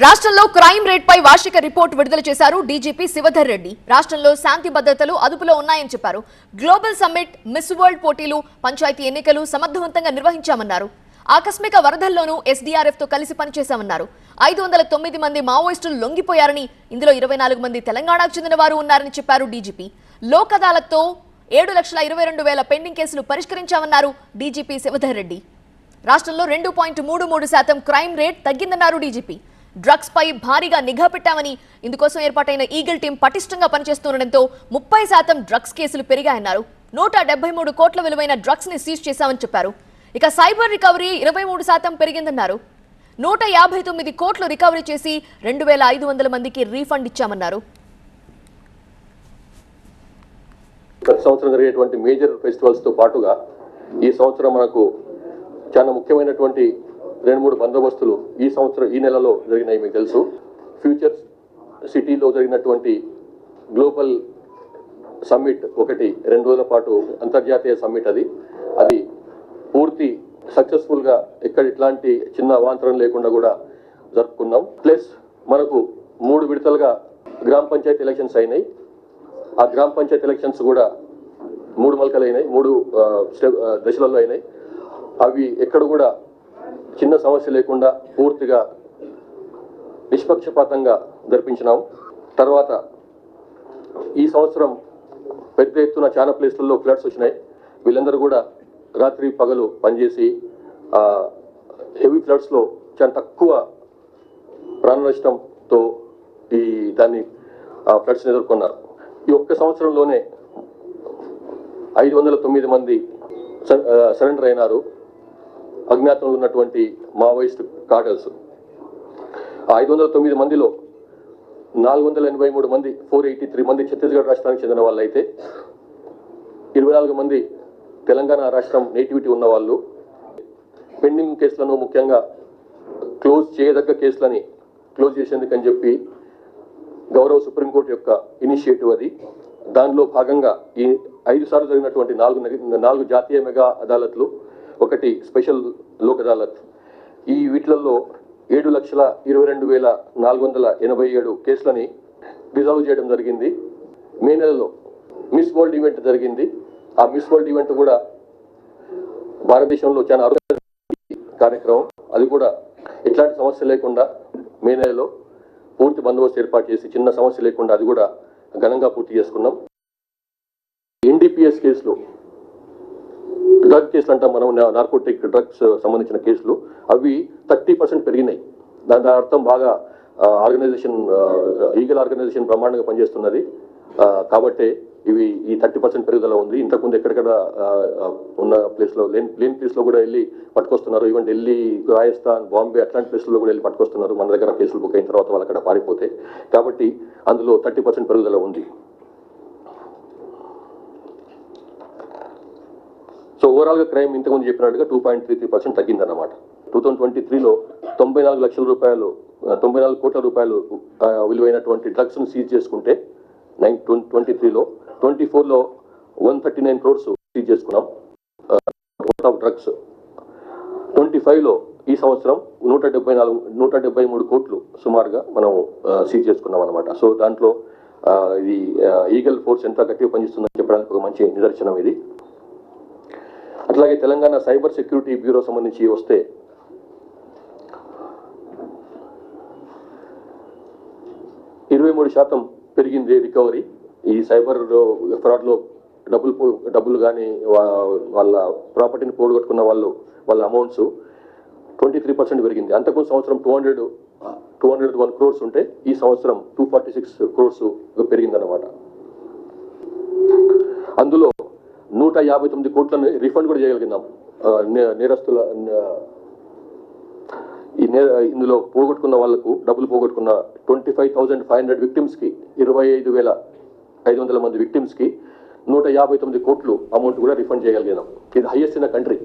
రాష్ట్రంలో crime rate పై వార్షిక report విడుదల చేశారు డీజీపీ శివధర్ రెడ్డి. రాష్ట్రంలో శాంతి భద్రతలు అదుపులో ఉన్నాయని చెప్పారు. గ్లోబల్ సమ్మిట్, మిస్ వరల్డ్ పోటీలు, పంచాయతీ ఎన్నికలు సమర్థవంతంగా నిర్వహించామన్నారు. ఆకస్మిక వరదల్లోనూ ఎస్డీఆర్ఎఫ్ తో కలిసి పనిచేశామన్నారు. 509 మంది మావోయిస్టులు లొంగిపోయారని, ఇందులో 24 మంది తెలంగాణకు చెందిన వారు ఉన్నారని చెప్పారు డీజీపీ. లోక్ అదాలత్తో 7,22,000 పెండింగ్ కేసులు పరిష్కరించామన్నారు డీజీపీ శివధర్ రెడ్డి. రాష్ట్రంలో 2.33% క్రైమ్ రేట్ తగ్గిందన్నారు డీజీపీ. డ్రగ్స్ పై భారీగా నిఘా పెట్టామని, ఇందుకోసం ఏర్పాటైన ఈగల్ టీం పటిష్టంగా పనిచేస్తుండటంతో 30% డ్రగ్స్ కేసులు పెరిగాయన్నారు. 173 కోట్ల విలువైన డ్రగ్స్ ని సీజ్ చేశామని చెప్పారు. ఇక సైబర్ రికవరీ 23% పెరిగిందన్నారు. 159 కోట్లు రికవరీ చేసి 2,500 మందికి రీఫండ్ ఇచ్చామన్నారు. ప్రతి సంవత్సరం జరిగేటువంటి మేజర్ ఫెస్టివల్స్ తో పాటుగా ఈ సంవత్సరం మనకు చాలా ముఖ్యమైనటువంటి 2-3 బందోబస్తులు ఈ నెలలో జరిగినాయి. మీకు తెలుసు, ఫ్యూచర్ సిటీలో జరిగినటువంటి గ్లోబల్ సమ్మిట్ ఒకటి 2 రోజుల పాటు అంతర్జాతీయ సమ్మిట్ అది పూర్తి సక్సెస్ఫుల్గా ఎక్కడ ఇట్లాంటి చిన్న అవాంతరం లేకుండా కూడా జరుపుకున్నాం. ప్లస్ మనకు 3 విడతలుగా గ్రామ పంచాయతీ ఎలక్షన్స్ అయినాయి. ఆ గ్రామ పంచాయతీ ఎలక్షన్స్ కూడా 3 మలకలు అయినాయి, 3 దశలలో అయినాయి. అవి ఎక్కడ కూడా చిన్న సమస్య లేకుండా పూర్తిగా నిష్పక్షపాతంగా జరిపించినాం. తర్వాత ఈ సంవత్సరం పెద్ద ఎత్తున చాలా ప్లేస్లలో ఫ్లడ్స్ వచ్చినాయి. వీళ్ళందరూ కూడా రాత్రి పగలు పనిచేసి హెవీ ఫ్లడ్స్లో చాలా తక్కువ ప్రాణ నష్టంతో దాన్ని ఫ్లడ్స్ని ఎదుర్కొన్నారు. ఈ ఒక్క సంవత్సరంలోనే 509 మంది సరెండర్ అయినారు. అజ్ఞాతంలో ఉన్నటువంటి మావోయిస్ట్ కార్డర్స్ 509 మందిలో 483 మంది 483 మంది ఛత్తీస్గఢ్ రాష్ట్రానికి చెందిన వాళ్ళు అయితే 24 మంది తెలంగాణ రాష్ట్రం నేటివిటీ ఉన్న వాళ్ళు. పెండింగ్ కేసులను ముఖ్యంగా క్లోజ్ చేయదగ్గ కేసులని క్లోజ్ చేసేందుకని చెప్పి గౌరవ సుప్రీంకోర్టు యొక్క ఇనిషియేటివ్ అది. దానిలో భాగంగా ఈ 5 సార్లు జరిగినటువంటి 4 జాతీయ మెగా అదాలత్లు, 1 స్పెషల్ లోక్ అదాలత్, ఈ వీటిలలో 7,22,487 కేసులని రిజాల్వ్ చేయడం జరిగింది. మే నెలలో మిస్ వరల్డ్ ఈవెంట్ జరిగింది. ఆ మిస్ వరల్డ్ ఈవెంట్ కూడా భారతదేశంలో చాలా అరుదైన కార్యక్రమం. అది కూడా ఎట్లాంటి సమస్య లేకుండా మే నెలలో పూర్తి బందోబస్తు ఏర్పాటు చేసి చిన్న సమస్య లేకుండా అది కూడా ఘనంగా పూర్తి చేసుకున్నాం. ఎన్డీపీఎస్ కేసులు, డ్రగ్ కేసులు అంటాం మనం, నార్కోటిక్ డ్రగ్స్ సంబంధించిన కేసులు, అవి 30% పెరిగినాయి. దాని అర్థం బాగా ఆర్గనైజేషన్, ఈగల్ ఆర్గనైజేషన్ బ్రహ్మాండంగా పనిచేస్తున్నది. కాబట్టి ఇవి ఈ 30% పెరుగుదల ఉంది. ఇంతకుముందు ఎక్కడెక్కడ ఉన్న ప్లేస్లో లేని ప్లేస్లో కూడా వెళ్ళి పట్టుకొస్తున్నారు. ఈవెన్ ఢిల్లీ, రాజస్థాన్, బాంబే అట్లాంటి ప్లేస్లో కూడా వెళ్ళి పట్టుకొస్తున్నారు. మన దగ్గర కేసులు బుక్ అయిన తర్వాత వాళ్ళు అక్కడ పారిపోతే. కాబట్టి అందులో 30% పెరుగుదల ఉంది. సో ఓవరాల్గా క్రైమ్ ఇంతకుముందు చెప్పినట్టుగా 2.33% తగ్గిందన్నమాట. 2023లో 94 లక్షల రూపాయలు, 94 కోట్ల రూపాయలు విలువైనటువంటి డ్రగ్స్ను సీజ్ చేసుకుంటే 23లో 24లో 139 క్రోర్స్ సీజ్ చేసుకున్నాం ఆఫ్ డ్రగ్స్. 25లో ఈ సంవత్సరం 173 కోట్లు సుమారుగా మనం సీజ్ చేసుకున్నాం అనమాట. సో దాంట్లో ఇది ఈగల్ ఫోర్స్ ఎంత గట్టిగా పనిచేస్తుందని చెప్పడానికి ఒక మంచి నిదర్శనం ఇది. అట్లాగే తెలంగాణ సైబర్ సెక్యూరిటీ బ్యూరో సంబంధించి వస్తే 23% పెరిగింది రికవరీ. ఈ సైబర్ ఫ్రాడ్లో డబ్బులు కానీ వాళ్ళ ప్రాపర్టీని పోగొట్టుకున్న వాళ్ళ అమౌంట్స్ 23% పెరిగింది. అంతకుముందు సంవత్సరం 201 క్రోర్స్ ఉంటే ఈ సంవత్సరం 246 క్రోర్స్ పెరిగిందన్నమాట. అందులో 159 కోట్లను రిఫండ్ కూడా చేయగలిగినాం. నేరస్తుల ఇందులో పోగొట్టుకున్న వాళ్లకు డబ్బులు పోగొట్టుకున్న 25,500 విక్టిమ్స్కి, 25,500 మంది విక్టిమ్స్కి 159 కోట్లు అమౌంట్ కూడా రిఫండ్ చేయగలిగినాం. ఇది హైయెస్ట్ ఇన్ ద కంట్రీ.